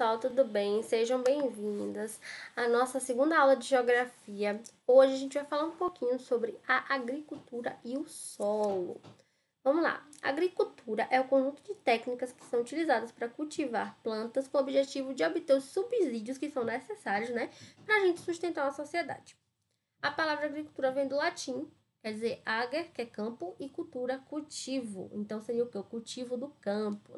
pessoal, tudo bem? Sejam bem-vindas à nossa segunda aula de geografia. Hoje a gente vai falar um pouquinho sobre a agricultura e o solo. Vamos lá. A agricultura é o conjunto de técnicas que são utilizadas para cultivar plantas com o objetivo de obter os subsídios que são necessários, para a gente sustentar uma sociedade. A palavra agricultura vem do latim, quer dizer ager, que é campo, e cultura, cultivo. Então seria o quê? O cultivo do campo,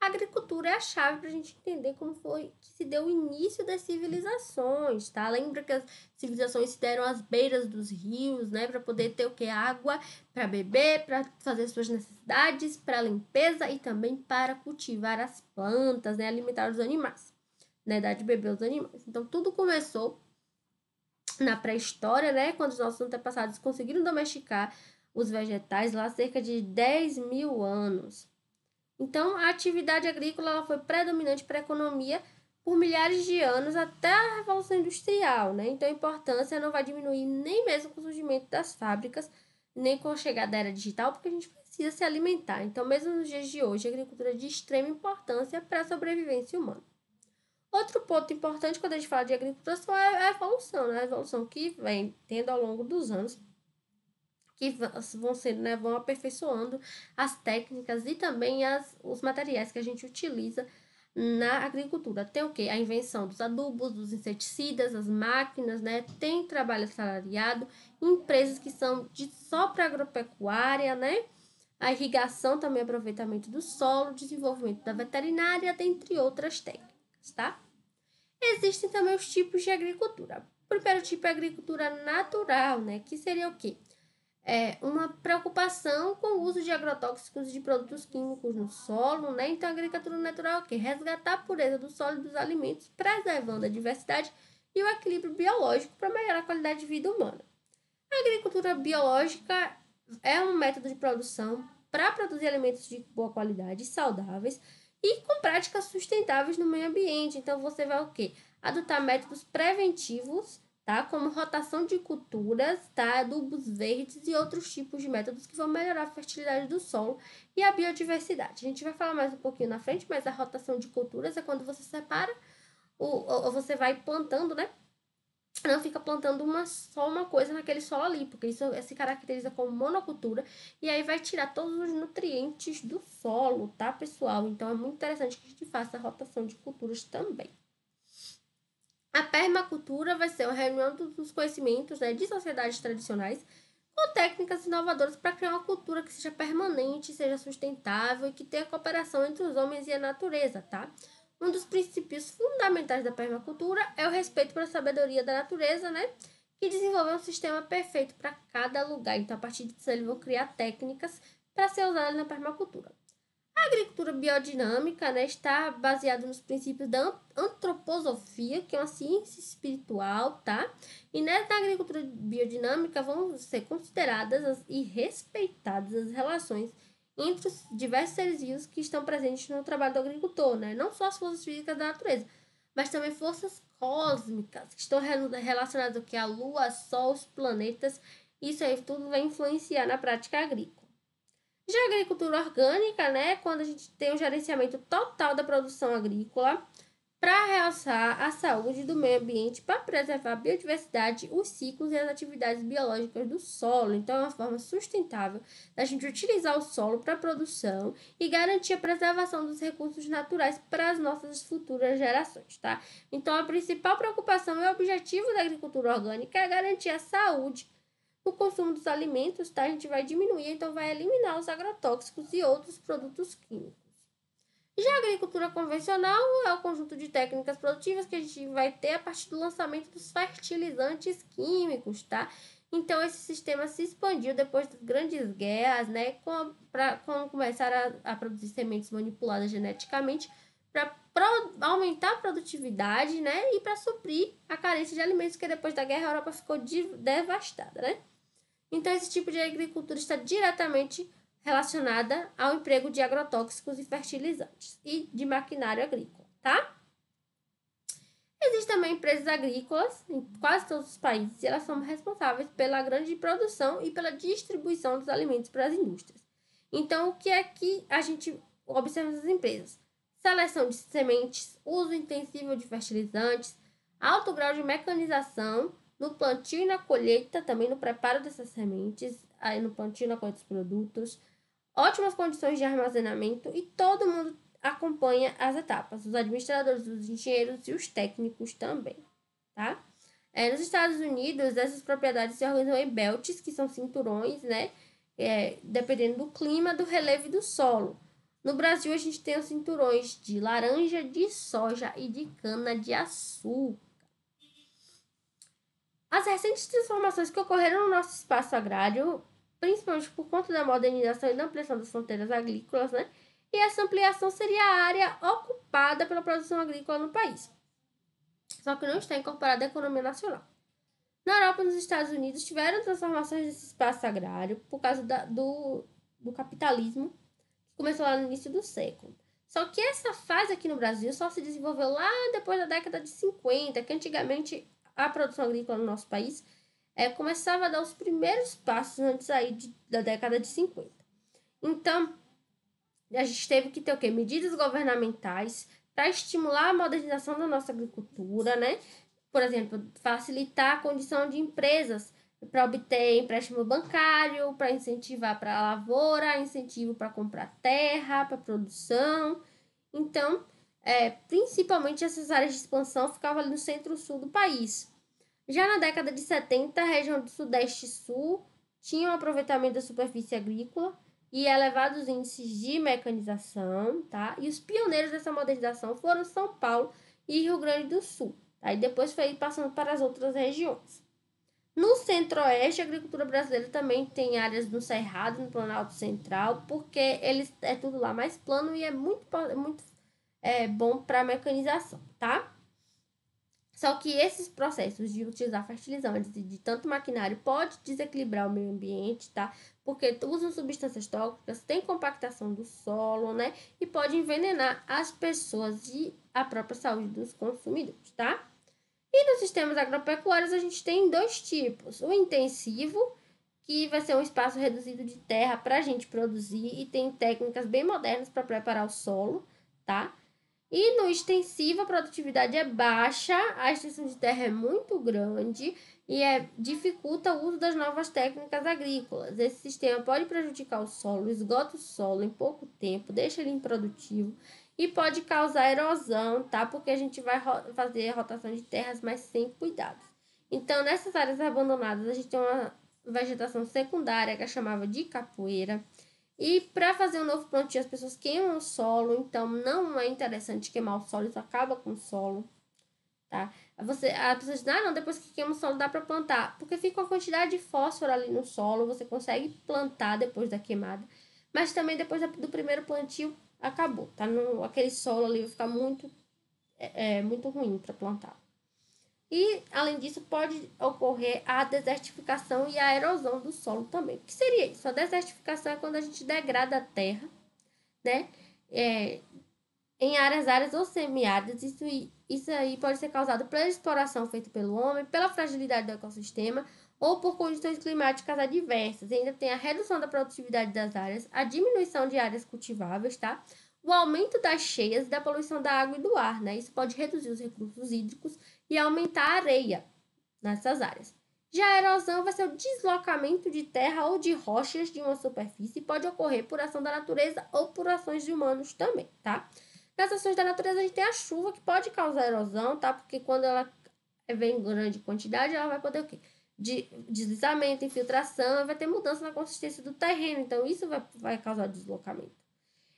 A agricultura é a chave para a gente entender como foi que se deu o início das civilizações, tá? Lembra que as civilizações se deram às beiras dos rios, para poder ter o quê? Água para beber, para fazer suas necessidades, para limpeza e também para cultivar as plantas, alimentar os animais, dar de beber os animais. Então, tudo começou na pré-história, quando os nossos antepassados conseguiram domesticar os vegetais lá há cerca de 10 mil anos. Então, a atividade agrícola ela foi predominante para a economia por milhares de anos até a Revolução Industrial, Então, a importância não vai diminuir nem mesmo com o surgimento das fábricas, nem com a chegada da era digital, porque a gente precisa se alimentar. Então, mesmo nos dias de hoje, a agricultura é de extrema importância para a sobrevivência humana. Outro ponto importante quando a gente fala de agricultura é a evolução, A evolução que vem tendo ao longo dos anos, que vão aperfeiçoando as técnicas e também os materiais que a gente utiliza na agricultura. Tem o quê? A invenção dos adubos, dos inseticidas, as máquinas, Tem trabalho assalariado, empresas que são só para agropecuária, A irrigação também, aproveitamento do solo, desenvolvimento da veterinária, dentre outras técnicas, tá? Existem também os tipos de agricultura. O primeiro tipo é a agricultura natural, Que seria o quê? Uma preocupação com o uso de agrotóxicos e de produtos químicos no solo, Então, a agricultura natural é o quê? Resgatar a pureza do solo e dos alimentos, preservando a diversidade e o equilíbrio biológico para melhorar a qualidade de vida humana. A agricultura biológica é um método de produção para produzir alimentos de boa qualidade, saudáveis e com práticas sustentáveis no meio ambiente. Então, você vai o quê? Adotar métodos preventivos, como rotação de culturas, adubos verdes e outros tipos de métodos que vão melhorar a fertilidade do solo e a biodiversidade. A gente vai falar mais um pouquinho na frente, mas a rotação de culturas é quando você separa ou você vai plantando, Não fica plantando só uma coisa naquele solo ali, porque isso se caracteriza como monocultura e aí vai tirar todos os nutrientes do solo, tá, pessoal? Então, é muito interessante que a gente faça a rotação de culturas também. A permacultura vai ser uma reunião dos conhecimentos de sociedades tradicionais com técnicas inovadoras para criar uma cultura que seja permanente, seja sustentável e que tenha cooperação entre os homens e a natureza, tá? Um dos princípios fundamentais da permacultura é o respeito pela sabedoria da natureza, que desenvolveu um sistema perfeito para cada lugar. Então, a partir disso, eles vão criar técnicas para ser usadas na permacultura. A agricultura biodinâmica, está baseada nos princípios da antroposofia, que é uma ciência espiritual, tá? E na agricultura biodinâmica vão ser consideradas e respeitadas as relações entre os diversos seres vivos que estão presentes no trabalho do agricultor, Não só as forças físicas da natureza, mas também forças cósmicas, que estão relacionadas ao que a Lua, Sol, os planetas. Isso aí tudo vai influenciar na prática agrícola. Já a agricultura orgânica, quando a gente tem um gerenciamento total da produção agrícola para realçar a saúde do meio ambiente, para preservar a biodiversidade, os ciclos e as atividades biológicas do solo. Então, é uma forma sustentável da gente utilizar o solo para a produção e garantir a preservação dos recursos naturais para as nossas futuras gerações, tá? Então, a principal preocupação e objetivo da agricultura orgânica é garantir a saúde no consumo dos alimentos, tá? A gente vai diminuir, então vai eliminar os agrotóxicos e outros produtos químicos. Já a agricultura convencional é o conjunto de técnicas produtivas que a gente vai ter a partir do lançamento dos fertilizantes químicos, tá? Então, esse sistema se expandiu depois das grandes guerras, quando começaram a produzir sementes manipuladas geneticamente para aumentar a produtividade, e para suprir a carência de alimentos, que depois da guerra a Europa ficou devastada, Então, esse tipo de agricultura está diretamente relacionada ao emprego de agrotóxicos e fertilizantes e de maquinário agrícola, tá? Existem também empresas agrícolas em quase todos os países e elas são responsáveis pela grande produção e pela distribuição dos alimentos para as indústrias. Então, o que é que a gente observa nessas empresas? seleção de sementes, uso intensivo de fertilizantes, alto grau de mecanização no plantio e na colheita, também no preparo dessas sementes, aí no plantio e na colheita dos produtos, ótimas condições de armazenamento e todo mundo acompanha as etapas, os administradores, os engenheiros e os técnicos também, tá? Nos Estados Unidos, essas propriedades se organizam em belts, que são cinturões, né? Dependendo do clima, do relevo e do solo. No Brasil, a gente tem os cinturões de laranja, de soja e de cana-de-açúcar. As recentes transformações que ocorreram no nosso espaço agrário, principalmente por conta da modernização e da ampliação das fronteiras agrícolas, né? E essa ampliação seria a área ocupada pela produção agrícola no país, só que não está incorporada à economia nacional. Na Europa e nos Estados Unidos tiveram transformações desse espaço agrário por causa do capitalismo, que começou lá no início do século. Só que essa fase aqui no Brasil só se desenvolveu lá depois da década de 50, que antigamente a produção agrícola no nosso país começava a dar os primeiros passos antes aí da década de 50. Então, a gente teve que ter o quê? Medidas governamentais para estimular a modernização da nossa agricultura, né? Por exemplo, facilitar a condição de empresas para obter empréstimo bancário, para incentivar para a lavoura, incentivo para comprar terra, para produção. Então, principalmente essas áreas de expansão ficavam ali no centro-sul do país. Já na década de 70, a região do Sudeste e Sul tinha um aproveitamento da superfície agrícola e elevados índices de mecanização, tá? E os pioneiros dessa modernização foram São Paulo e Rio Grande do Sul. Aí depois foi passando para as outras regiões. No centro-oeste, a agricultura brasileira também tem áreas no Cerrado, no Planalto Central, porque é tudo lá mais plano e é muito bom para a mecanização, tá? Só que esses processos de utilizar fertilizantes e de tanto maquinário pode desequilibrar o meio ambiente, tá? Porque usam substâncias tóxicas, tem compactação do solo, né? E pode envenenar as pessoas e a própria saúde dos consumidores, tá? E nos sistemas agropecuários a gente tem dois tipos. O intensivo, que vai ser um espaço reduzido de terra para a gente produzir e tem técnicas bem modernas para preparar o solo, tá? E no extensivo a produtividade é baixa, a extensão de terra é muito grande e dificulta o uso das novas técnicas agrícolas. Esse sistema pode prejudicar o solo, esgota o solo em pouco tempo, deixa ele improdutivo e pode causar erosão, tá? Porque a gente vai fazer a rotação de terras, mas sem cuidado. Então, nessas áreas abandonadas, a gente tem uma vegetação secundária que é chamada de capoeira. E para fazer um novo plantio, as pessoas queimam o solo, então não é interessante queimar o solo, isso acaba com o solo, tá? A pessoa diz, não, depois que queima o solo dá para plantar, porque fica uma quantidade de fósforo ali no solo, você consegue plantar depois da queimada, mas também depois do primeiro plantio acabou, tá? Aquele solo ali vai ficar muito ruim para plantar. E, além disso, pode ocorrer a desertificação e a erosão do solo também. O que seria isso? A desertificação é quando a gente degrada a terra, né? Em áreas ou semiáridas. Isso aí pode ser causado pela exploração feita pelo homem, pela fragilidade do ecossistema ou por condições climáticas adversas. E ainda tem a redução da produtividade das áreas, a diminuição de áreas cultiváveis, tá? O aumento das cheias e da poluição da água e do ar, né? Isso pode reduzir os recursos hídricos e aumentar a areia nessas áreas. Já a erosão vai ser o deslocamento de terra ou de rochas de uma superfície e pode ocorrer por ação da natureza ou por ações de humanos também, tá? Nas ações da natureza a gente tem a chuva que pode causar erosão, tá? Porque quando ela vem em grande quantidade, ela vai poder o quê? Deslizamento, infiltração, vai ter mudança na consistência do terreno, então isso vai causar deslocamento.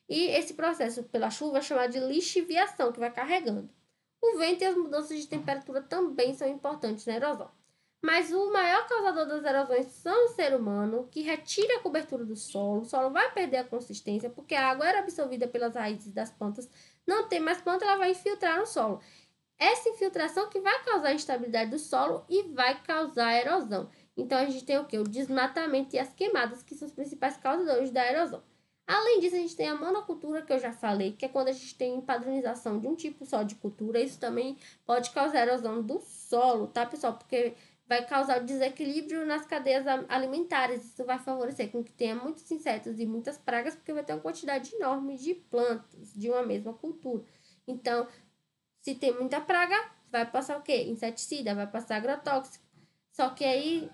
E esse processo pela chuva é chamado de lixiviação, que vai carregando. O vento e as mudanças de temperatura também são importantes na erosão. Mas o maior causador das erosões são o ser humano, que retira a cobertura do solo. O solo vai perder a consistência, porque a água era absorvida pelas raízes das plantas. Não tem mais planta, ela vai infiltrar no solo. Essa infiltração que vai causar a instabilidade do solo e vai causar erosão. Então, a gente tem o quê? O desmatamento e as queimadas, que são os principais causadores da erosão. Além disso, a gente tem a monocultura, que eu já falei, que é quando a gente tem padronização de um tipo só de cultura. Isso também pode causar erosão do solo, tá, pessoal? Porque vai causar desequilíbrio nas cadeias alimentares. Isso vai favorecer com que tenha muitos insetos e muitas pragas, porque vai ter uma quantidade enorme de plantas de uma mesma cultura. Então, se tem muita praga, vai passar o quê? Inseticida, vai passar agrotóxico. Só que aí,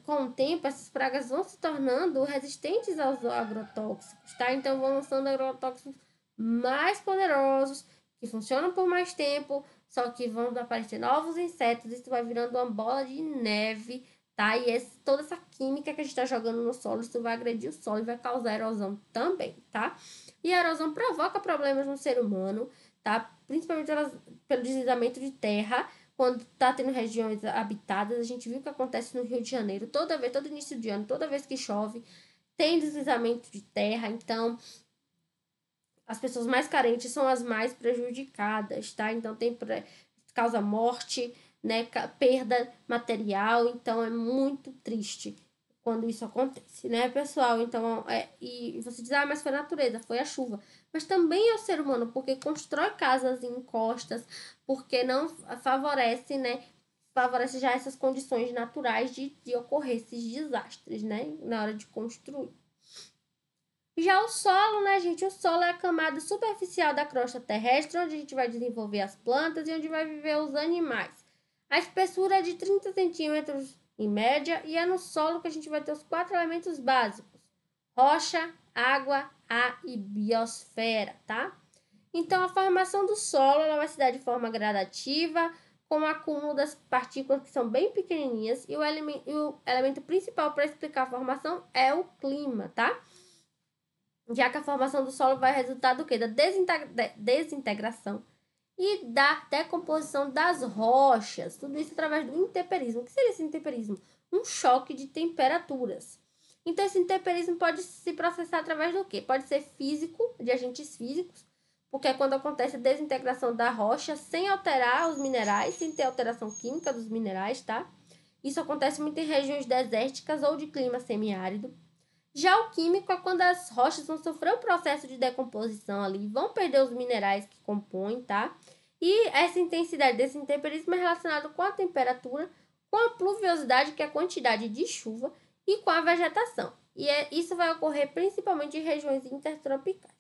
com o tempo, essas pragas vão se tornando resistentes aos agrotóxicos, tá? Então, vão lançando agrotóxicos mais poderosos, que funcionam por mais tempo, só que vão aparecer novos insetos, isso vai virando uma bola de neve, tá? E toda essa química que a gente está jogando no solo, isso vai agredir o solo e vai causar erosão também, tá? E a erosão provoca problemas no ser humano, tá? Principalmente pelo deslizamento de terra, quando tá tendo regiões habitadas. A gente viu o que acontece no Rio de Janeiro, todo início de ano, toda vez que chove, tem deslizamento de terra, então as pessoas mais carentes são as mais prejudicadas, tá? Então causa morte, né, perda material, então é muito triste quando isso acontece, né, pessoal? Então, e você diz, mas foi a natureza, foi a chuva. Mas também é o ser humano, porque constrói casas em encostas, porque não favorece, né, favorece já essas condições naturais de ocorrer esses desastres, né, na hora de construir. Já o solo, né, gente? O solo é a camada superficial da crosta terrestre, onde a gente vai desenvolver as plantas e onde vai viver os animais. A espessura é de 30 centímetros em média e é no solo que a gente vai ter os 4 elementos básicos: rocha, água, ar e biosfera, tá? Então, a formação do solo ela vai se dar de forma gradativa, com o acúmulo das partículas que são bem pequenininhas, e o elemento principal para explicar a formação é o clima, tá? Já que a formação do solo vai resultar do quê? Da desintegração e da decomposição das rochas. Tudo isso através do intemperismo. O que seria esse intemperismo? Um choque de temperaturas. Então, esse intemperismo pode se processar através do quê? Pode ser físico, de agentes físicos, porque é quando acontece a desintegração da rocha sem alterar os minerais, sem ter alteração química dos minerais, tá? Isso acontece muito em regiões desérticas ou de clima semiárido. Já o químico é quando as rochas vão sofrer um processo de decomposição ali, vão perder os minerais que compõem, tá? E essa intensidade desse intemperismo é relacionada com a temperatura, com a pluviosidade, que é a quantidade de chuva, e com a vegetação. E isso vai ocorrer principalmente em regiões intertropicais.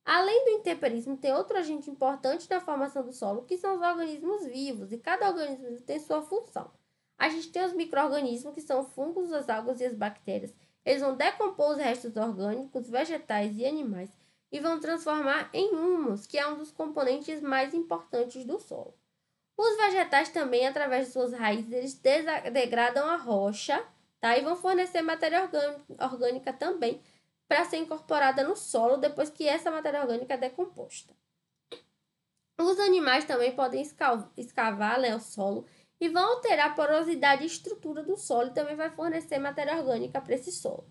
Além do intemperismo, tem outro agente importante na formação do solo, que são os organismos vivos, e cada organismo tem sua função. A gente tem os micro-organismos, que são fungos, as algas e as bactérias. Eles vão decompor os restos orgânicos, vegetais e animais e vão transformar em humus, que é um dos componentes mais importantes do solo. Os vegetais também, através de suas raízes, eles degradam a rocha, tá? E vão fornecer matéria orgânica também para ser incorporada no solo depois que essa matéria orgânica é decomposta. Os animais também podem escavar, né, o solo e vão alterar a porosidade e estrutura do solo e também vai fornecer matéria orgânica para esse solo.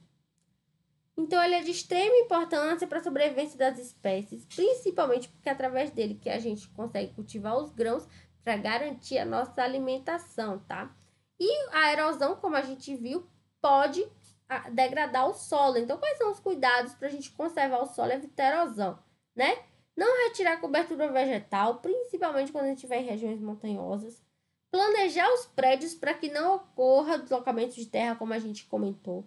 Então, ele é de extrema importância para a sobrevivência das espécies, principalmente porque é através dele que a gente consegue cultivar os grãos para garantir a nossa alimentação, tá? E a erosão, como a gente viu, pode degradar o solo. Então, quais são os cuidados para a gente conservar o solo e evitar a erosão, né? Não retirar a cobertura vegetal, principalmente quando a gente estiver em regiões montanhosas. Planejar os prédios para que não ocorra deslocamento de terra, como a gente comentou.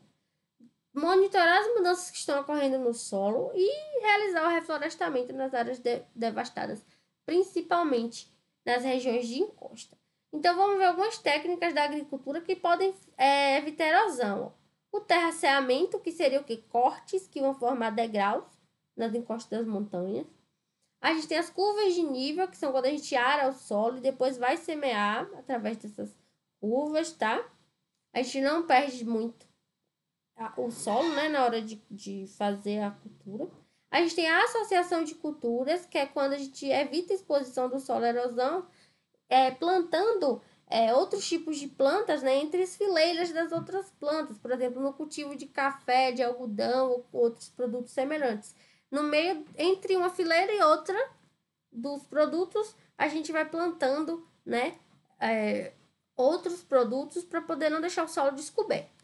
Monitorar as mudanças que estão ocorrendo no solo e realizar o reflorestamento nas áreas devastadas, principalmente nas regiões de encosta. Então, vamos ver algumas técnicas da agricultura que podem evitar erosão. O terraceamento, que seria o quê? Cortes que vão formar degraus nas encostas das montanhas. A gente tem as curvas de nível, que são quando a gente ara o solo e depois vai semear através dessas curvas, tá? A gente não perde muito o solo, né, na hora de fazer a cultura. A gente tem a associação de culturas, que é quando a gente evita a exposição do solo à erosão, plantando outros tipos de plantas, né, entre as fileiras das outras plantas, por exemplo, no cultivo de café, de algodão ou outros produtos semelhantes. No meio, entre uma fileira e outra dos produtos, a gente vai plantando, né, outros produtos para poder não deixar o solo descoberto.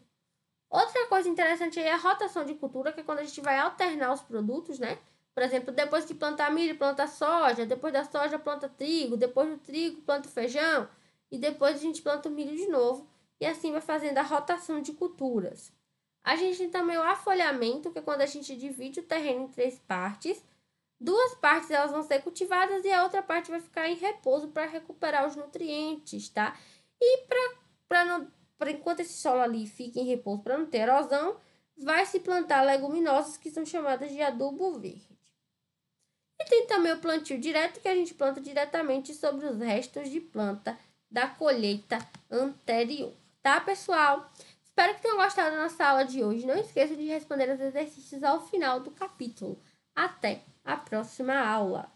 Outra coisa interessante aí é a rotação de cultura, que é quando a gente vai alternar os produtos, né? Por exemplo, depois que plantar milho, planta soja, depois da soja planta trigo, depois do trigo planta feijão e depois a gente planta o milho de novo, e assim vai fazendo a rotação de culturas. A gente tem também o afolhamento, que é quando a gente divide o terreno em 3 partes. 2 partes elas vão ser cultivadas e a outra parte vai ficar em repouso para recuperar os nutrientes, tá? E para enquanto esse solo ali fica em repouso para não ter erosão, vai se plantar leguminosas que são chamadas de adubo verde. E tem também o plantio direto, que a gente planta diretamente sobre os restos de planta da colheita anterior, tá, pessoal? Espero que tenham gostado da nossa aula de hoje. Não esqueça de responder os exercícios ao final do capítulo. Até a próxima aula!